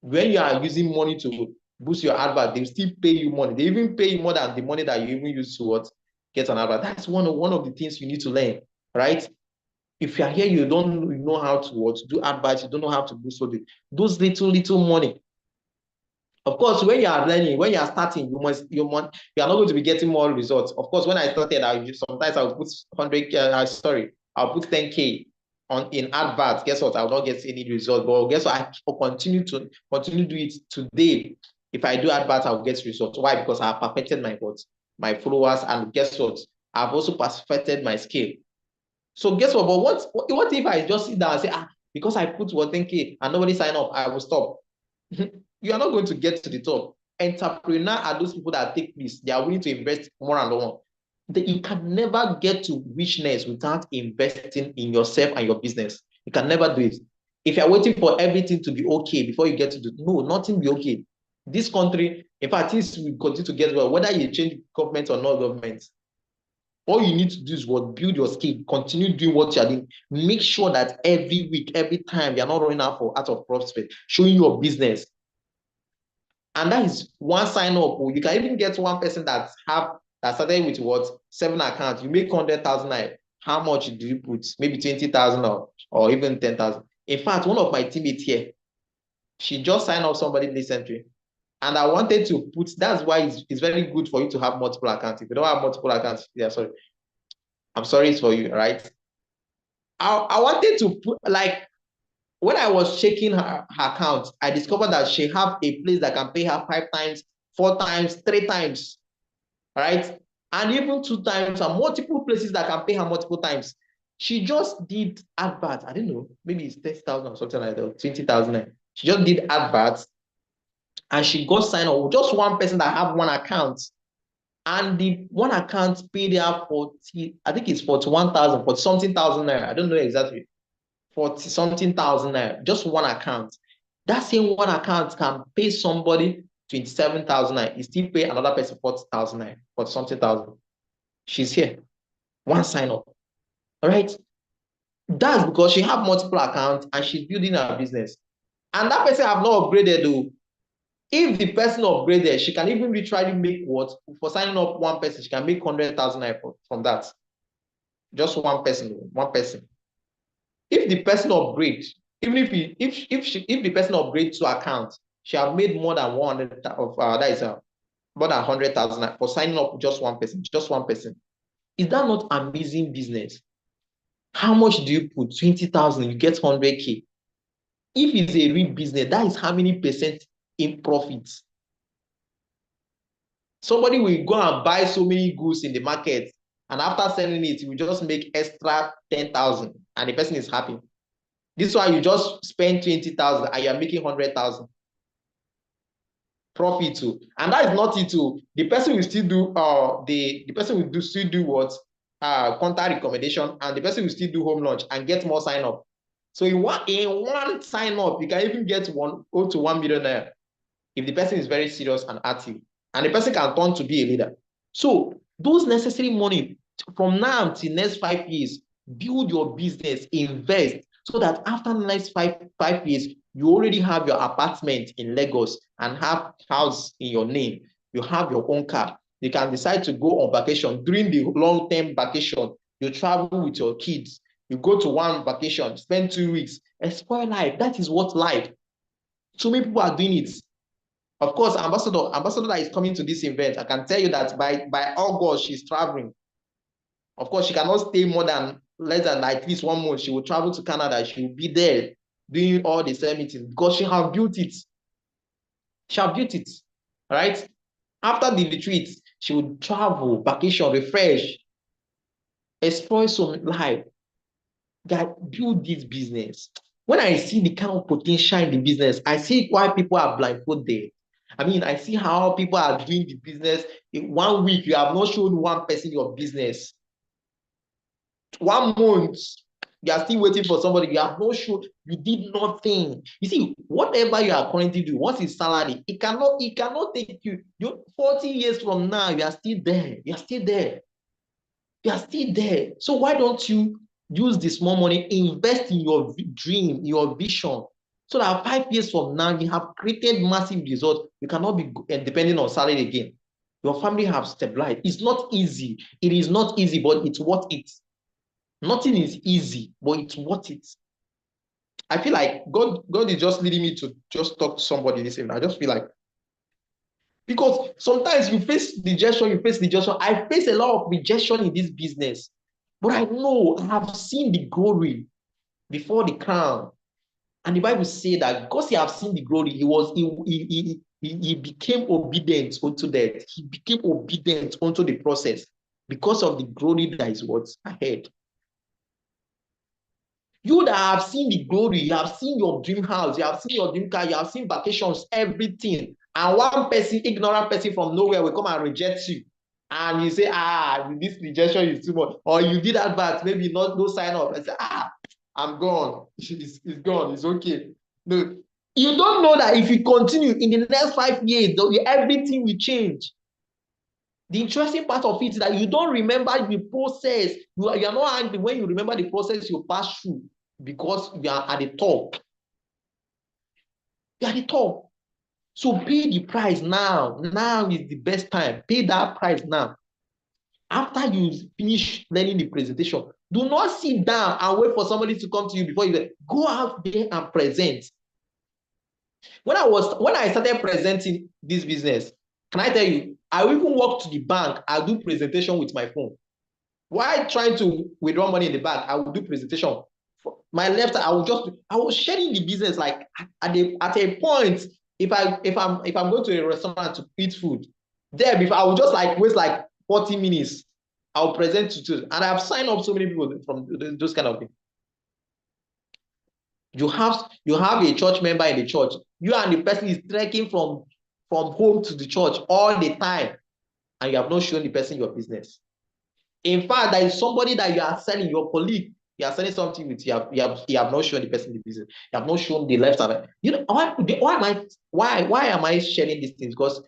When you are using money to boost your advert, they still pay you money. They even pay you more than the money that you even use to what, get an advert. That's one of the things you need to learn, right? If you are here, you don't know how to what, do adverts, you don't know how to boost those little money. Of course, when you are learning, when you are starting, you are not going to be getting more results. Of course, when I started, sometimes I would put 100K, I'll put 10K on in adverts. Guess what? I will not get any result. But guess what? I continue to do it today. If I do adverts, I'll get results. Why? Because I have perfected my followers, and guess what? I've also perfected my skill. So guess what? But what if I just sit down and say, because I put 10K and nobody sign up, I will stop. You are not going to get to the top. Entrepreneur are those people that take risk. They are willing to invest more and more. You can never get to richness without investing in yourself and your business. You can never do it. If you're waiting for everything to be okay before you get to do it, no, nothing be okay. This country, in fact, things will continue to get well, whether you change government or not government. All you need to do is what, build your skill, continue doing what you're doing. Make sure that every week, every time, you're not running out of prospect, showing your business. And that is one sign up. You can even get one person that started with what, 7 accounts. You make 100,000 naira. How much do you put? Maybe 20,000 or even 10,000. In fact, one of my teammates here, she just signed up somebody recently. And I wanted to put, that's why it's very good for you to have multiple accounts. If you don't have multiple accounts, yeah, sorry. I'm sorry, it's for you, right? I wanted to put, like, when I was checking her account, I discovered that she have a place that can pay her 5 times, 4 times, 3 times, right? and even 2 times and multiple places that can pay her multiple times. She just did adverts. I don't know, maybe it's 30,000 or something like that, 20,000. She just did adverts and she got signed up with just one person that have one account. And the one account paid her 40, I think it's 41,000, 40 something thousand naira. I don't know exactly. 40 something thousand naira, just one account. That same one account can pay somebody 27,000 naira. You still pay another person 40,000 naira, 40 something thousand. She's here. One sign up. All right. That's because she have multiple accounts and she's building her business. And that person have not upgraded though. If the person upgraded, she can even literally make what? For signing up one person, she can make 100,000 naira from that. Just one person, one person. If the person upgrades, even if the person upgrades to account, she have made more than 100 of that is more than 100,000 for signing up just one person, just one person. Is that not amazing business? How much do you put? 20,000, you get 100K. If it's a real business, that is how many percent in profits. Somebody will go and buy so many goods in the market, and after selling it, you will just make extra 10,000, and the person is happy. This one, you just spend 20,000 and you're making 100,000 profit too. And that is not it too. The person will still do the person will still do what? Contact recommendation, and the person will still do home launch and get more sign up. So in one sign up, you can even get 1 to 1 million naira if the person is very serious and active, and the person can turn to be a leader. So those necessary money from now till next 5 years, build your business, invest, so that after the next five years, you already have your apartment in Lagos and have house in your name. You have your own car. You can decide to go on vacation during the long-term vacation. You travel with your kids. You go to one vacation, spend 2 weeks, explore life. That is what life. So many people are doing it. Of course, ambassador that is coming to this event, I can tell you that by August, she's traveling. Of course, she cannot stay less than at least 1 month. She will travel to Canada. She will be there doing all the same meetings because she has built it. She has built it, right? After the retreat, she will travel, vacation, refresh, explore some life. That build this business. When I see the kind of potential in the business, I see why people are blindfolded. I mean, I see how people are doing the business. In 1 week, you have not shown one person your business. 1 month, you are still waiting for somebody. You have not shown, you did nothing. You see, whatever you are currently doing, what's his salary? It cannot take you 40 years from now, you are still there. You are still there. You are still there. So why don't you use the small money, invest in your dream, your vision, so that 5 years from now, you have created massive results. You cannot be depending on salary again. Your family have stabilized. It's not easy. It is not easy, but it's worth it. Nothing is easy, but it's worth it. I feel like God is just leading me to just talk to somebody this evening. I just feel like, because sometimes you face rejection. I face a lot of rejection in this business, but I know I have seen the glory before the crown. And the Bible says that because he have seen the glory, he became obedient unto death. He became obedient unto the process because of the glory that is what's ahead. You that have seen the glory, you have seen your dream house, you have seen your dream car, you have seen vacations, everything. And one person, ignorant person from nowhere, will come and reject you. And you say, this rejection is too much. Or you did advert, maybe no sign up. I say, I'm gone. It's gone. It's okay. No, you don't know that if you continue in the next 5 years, everything will change. The interesting part of it is that you don't remember the process. You are not angry when you remember the process you pass through, because you are at the top. You are at the top. So pay the price now. Now is the best time. Pay that price now. After you finish learning the presentation, do not sit down and wait for somebody to come to you before you go out there and present. When I started presenting this business, can I tell you, I will even walk to the bank. I'll do presentation with my phone. While trying to withdraw money in the bank, I will do presentation. For my left, I was sharing the business. Like at a point, if I'm going to a restaurant to eat food, there before I will just like waste like 40 minutes. I'll present to, and I've signed up so many people from those kind of things. You have a church member in the church. You and the person is trekking from home to the church all the time, and you have not shown the person your business. In fact, there is somebody that you are selling, your colleague, you are selling something with, you have not shown the person the business. You have not shown the left side. You know why am I sharing these things? Because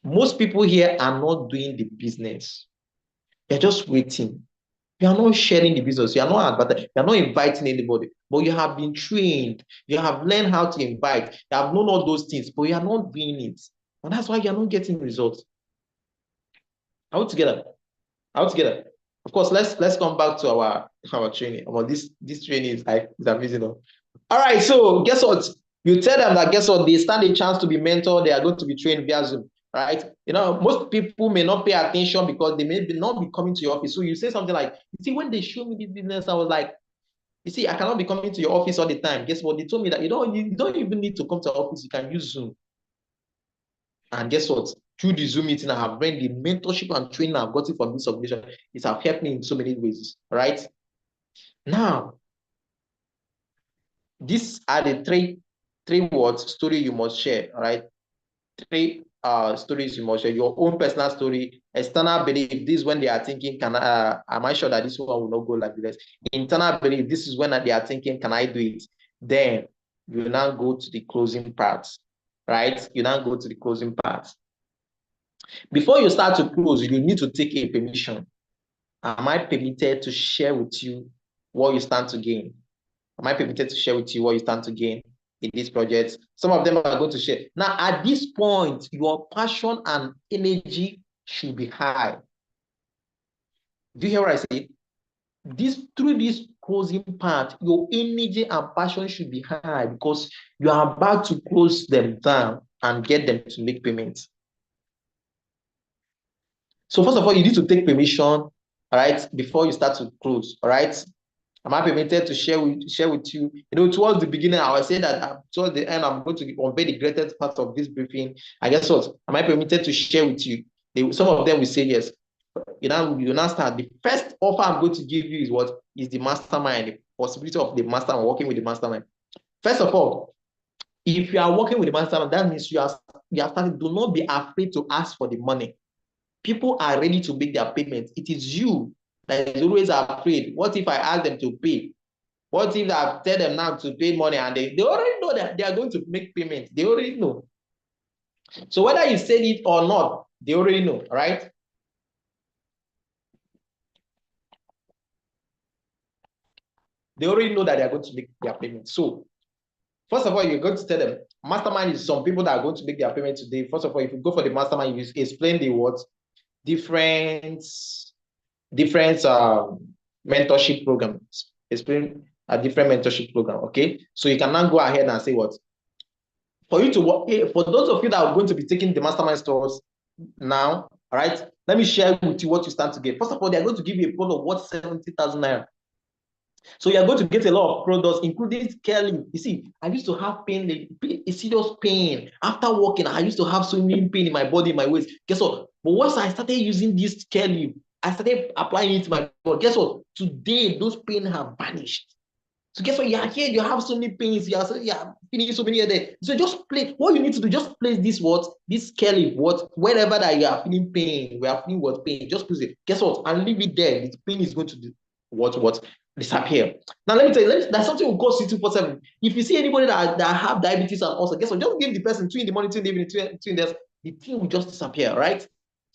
most people here are not doing the business. They're just waiting. You are not sharing the business. You are not advertising. You are not inviting anybody. But you have been trained. You have learned how to invite. You have known all those things, but you are not doing it. And that's why you are not getting results. Are we together? Are we together? Of course, let's come back to our training. Well, this training is amazing. All right, so guess what? You tell them that guess what? They stand a chance to be mentored. They are going to be trained via Zoom. Right? You know, most people may not pay attention because they may not be coming to your office. So you say something like, you see, when they show me this business, I was like, you see, I cannot be coming to your office all the time. Guess what? They told me that you don't even need to come to office. You can use Zoom. And guess what? Through the Zoom meeting, I have learned the mentorship and training I've gotten from this organization. It has helped me in so many ways. Right? Now, these are the three words story you must share. All right? Three stories you must share. Your own personal story, external belief. This is when they are thinking, am I sure that this one will not go like this? Internal belief, this is when they are thinking, can I do it? Then you now go to the closing part, right? You now go to the closing part. Before you start to close, you need to take a permission. Am I permitted to share with you what you stand to gain? Am I permitted to share with you what you stand to gain in these projects? Some of them are going to share. Now, at this point, your passion and energy should be high. Do you hear what I say? Through this closing part, your energy and passion should be high because you are about to close them down and get them to make payments. So first of all, you need to take permission, all right, before you start to close, all right? Am I permitted to share with you? You know, towards the beginning, I was saying that towards the end, I'm going to convey the greatest part of this briefing. I guess what? Am I permitted to share with you? Some of them will say yes. You now start. The first offer I'm going to give you is what? Is the mastermind, the possibility of the mastermind, working with the mastermind. First of all, if you are working with the mastermind, that means you are starting. Do not be afraid to ask for the money. People are ready to make their payments. It is you that is always afraid. What if I ask them to pay? What if I tell them now to pay money and they already know that they are going to make payments? They already know. So whether you say it or not, they already know, right? They already know that they are going to make their payments. So first of all, you're going to tell them, mastermind is some people that are going to make their payment today. First of all, if you go for the mastermind, you explain the what? Different mentorship programs. Explain a different mentorship program, okay? So you can now go ahead and say what? For you to work, for those of you that are going to be taking the mastermind stores now, all right, let me share with you what you stand to get. First of all, they're going to give you a product worth 70,000 naira. So you're going to get a lot of products, including scaling. You see, I used to have pain, a serious pain. After working, I used to have so many pain in my body, in my waist. Guess what? But once I started using this scaling, I started applying it to my body. Guess what? Today, those pains have vanished. So guess what? You are here, you have so many pains, you are feeling so many there. So just place what you need to do, just place this scaling, wherever that you are feeling pain, we are feeling what pain, just place it. Guess what? And leave it there. The pain is going to do what disappear. Now let me tell you, there's something we call C247. If you see anybody that have diabetes and also, guess what? Just give the person 2 in the morning, 2 in the evening, 2 in the thing will just disappear, right?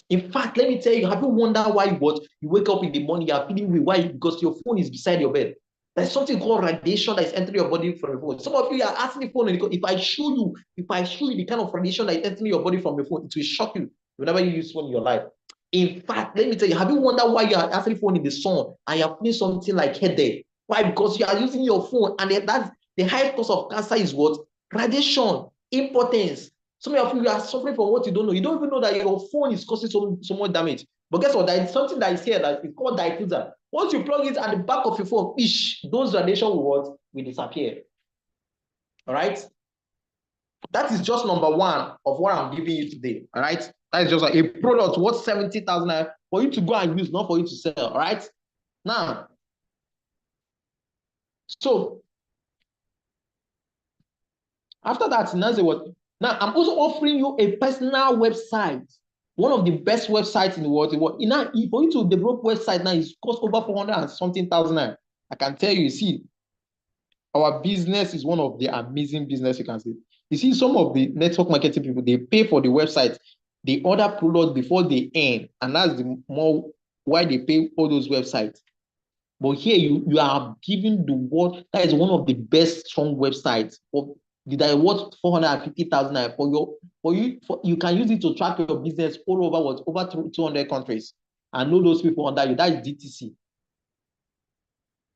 In fact, let me tell you, have you wondered why you wake up in the morning, you are feeling weak? Why? Because your phone is beside your bed. There's something called radiation that is entering your body from your phone. Some of you are asking the phone, if I show you the kind of radiation that is entering your body from your phone, it will shock you whenever you use phone in your life. In fact, let me tell you, have you wondered why you are asking the phone in the sun and you are feeling something like headache? Why? Because you are using your phone, and that's the highest cause of cancer is what? Radiation, impotence. Some of you are suffering from what you don't know. You don't even know that your phone is causing so much damage. But guess what? There is something that is here that is called diffuser. Once you plug it at the back of your phone, those radiation will disappear. All right? That is just number one of what I'm giving you today. All right? That is just like a product worth 70,000 for you to go and use, not for you to sell. All right. Now, so after that, now say what? Now I'm also offering you a personal website, one of the best websites in the world. Now, for you to develop website now, it costs over 400 and something thousand. I can tell you, see, our business is one of the amazing business you can see. You see, some of the network marketing people, they pay for the website, they order products before they earn, and that's the more why they pay all those websites. But here you are giving the world that is one of the best strong websites for that worth 450,000 for you can use it to track your business all over 200 countries and know those people under you. That is DTC.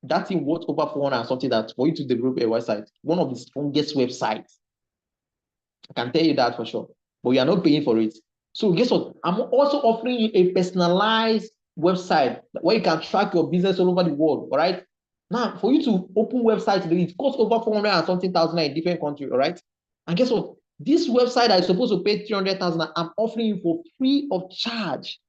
That thing worth over 400 and something that for you to develop a website, one of the strongest websites. I can tell you that for sure. But you are not paying for it. So guess what? I'm also offering you a personalized website where you can track your business all over the world. All right. Now, for you to open website, it costs over 400 and something thousand in different countries. All right. And guess what? This website that is supposed to pay 300,000, I'm offering you for free of charge.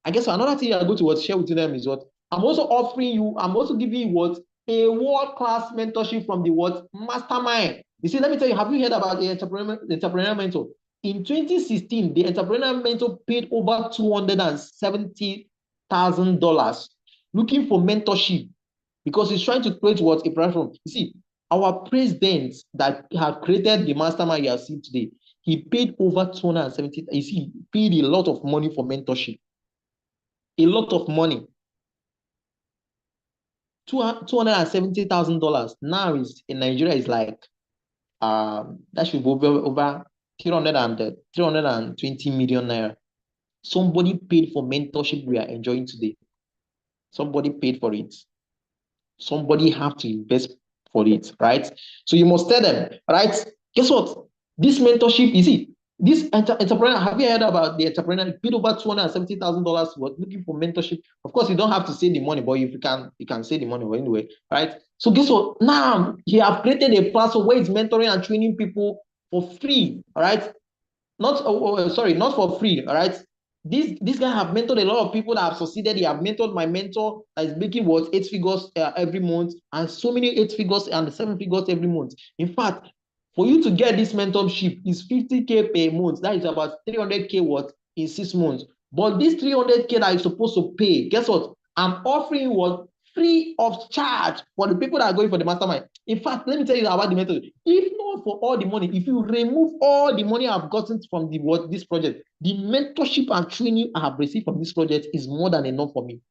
I guess another thing I'm going to share with them is what I'm also offering you, I'm also giving you what a world-class mentorship from the what mastermind. You see, let me tell you, have you heard about the entrepreneur mentor? In 2016, the entrepreneur mentor paid over $270,000 looking for mentorship because he's trying to create what a platform. You see, our president that have created the mastermind you have seen today, he paid over 270. You see, he paid a lot of money for mentorship. A lot of money. $270,000 now is in Nigeria is like that should be over 320 million naira. Somebody paid for mentorship we are enjoying today. Somebody paid for it. Somebody have to invest for it, right? So you must tell them, right? Guess what? This mentorship, you see, this entrepreneur, have you heard about the entrepreneur paid over $270,000 looking for mentorship? Of course, you don't have to say the money, but if you can say the money anyway, right? So guess what? Now he have created a platform where he's mentoring and training people for free, all right? Not for free, all right? This guy have mentored a lot of people that have succeeded. He have mentored my mentor that is making what 8 figures every month, and so many 8 figures and 7 figures every month. In fact, for you to get this mentorship is 50K per month. That is about 300K what in 6 months. But this 300K that you're supposed to pay, guess what? I'm offering what free of charge for the people that are going for the mastermind. In fact, let me tell you about the mentor. If not for all the money, if you remove all the money I've gotten from this project, the mentorship and training I have received from this project is more than enough for me.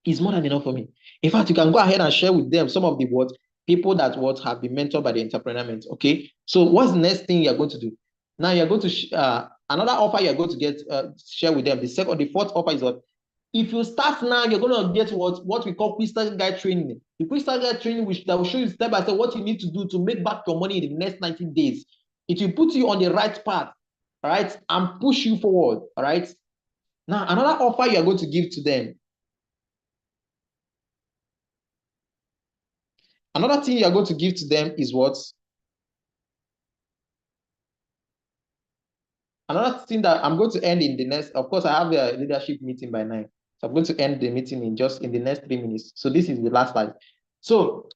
It's more than enough for me. In fact, you can go ahead and share with them some of the people that have been mentored by the entrepreneurment. Okay. So what's the next thing you're going to do? Now you're going to another offer you're going to get share with them. The fourth offer is what if you start now, you're going to get what we call quick start guide training. The quick start guide training, that will show you step by step what you need to do to make back your money in the next 90 days. It will put you on the right path, all right, and push you forward, all right. Now, another offer you're going to give to them. Another thing you're going to give to them is what? Another thing that I'm going to end in the next, of course, I have a leadership meeting by 9. So I'm going to end the meeting in the next 3 minutes. So this is the last slide. So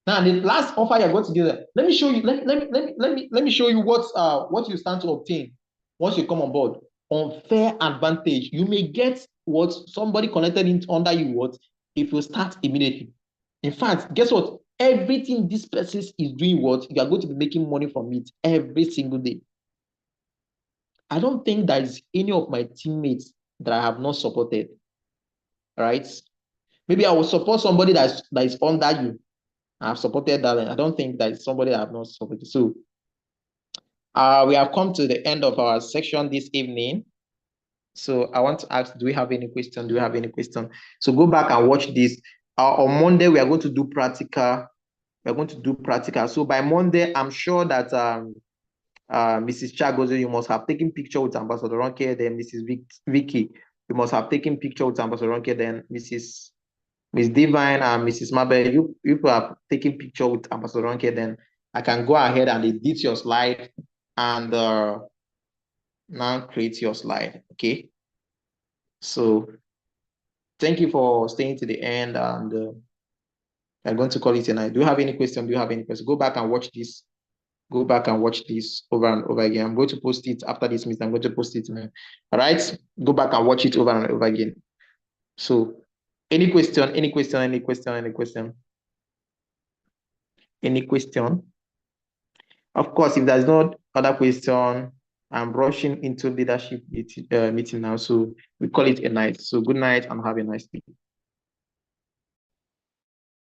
now the last offer you're going to give them, let me show you, let me show you what you stand to obtain once you come on board. Unfair advantage. You may get what somebody connected in under you what if you start immediately. In fact, guess what? Everything this person is doing what you are going to be making money from it every single day. I don't think there is any of my teammates that I have not supported. Right? Maybe I will support somebody that is under you. I've supported that. I don't think that is somebody I have not supported. So we have come to the end of our section this evening. So I want to ask, do we have any question? Do we have any question? So go back and watch this. On Monday, we are going to do practical. We're going to do practical. So by Monday, I'm sure that Mrs. Chagozo, you must have taken picture with Ambassador Ronke, then Mrs. Vicky, you must have taken picture with Ambassador Ronke, then Miss Divine and Mrs. Mabel, you have taken picture with Ambassador Ronke, then I can go ahead and edit your slide and now create your slide, okay? So thank you for staying to the end, and I'm going to call it a night. Do you have any question? Do you have any question? Go back and watch this. Go back and watch this over and over again. I'm going to post it after this meeting. I'm going to post it. All right. Go back and watch it over and over again. So any question, any question, any question, any question, any question? Of course, if there's no other question, I'm rushing into leadership meeting now. So we call it a night. So good night and have a nice day.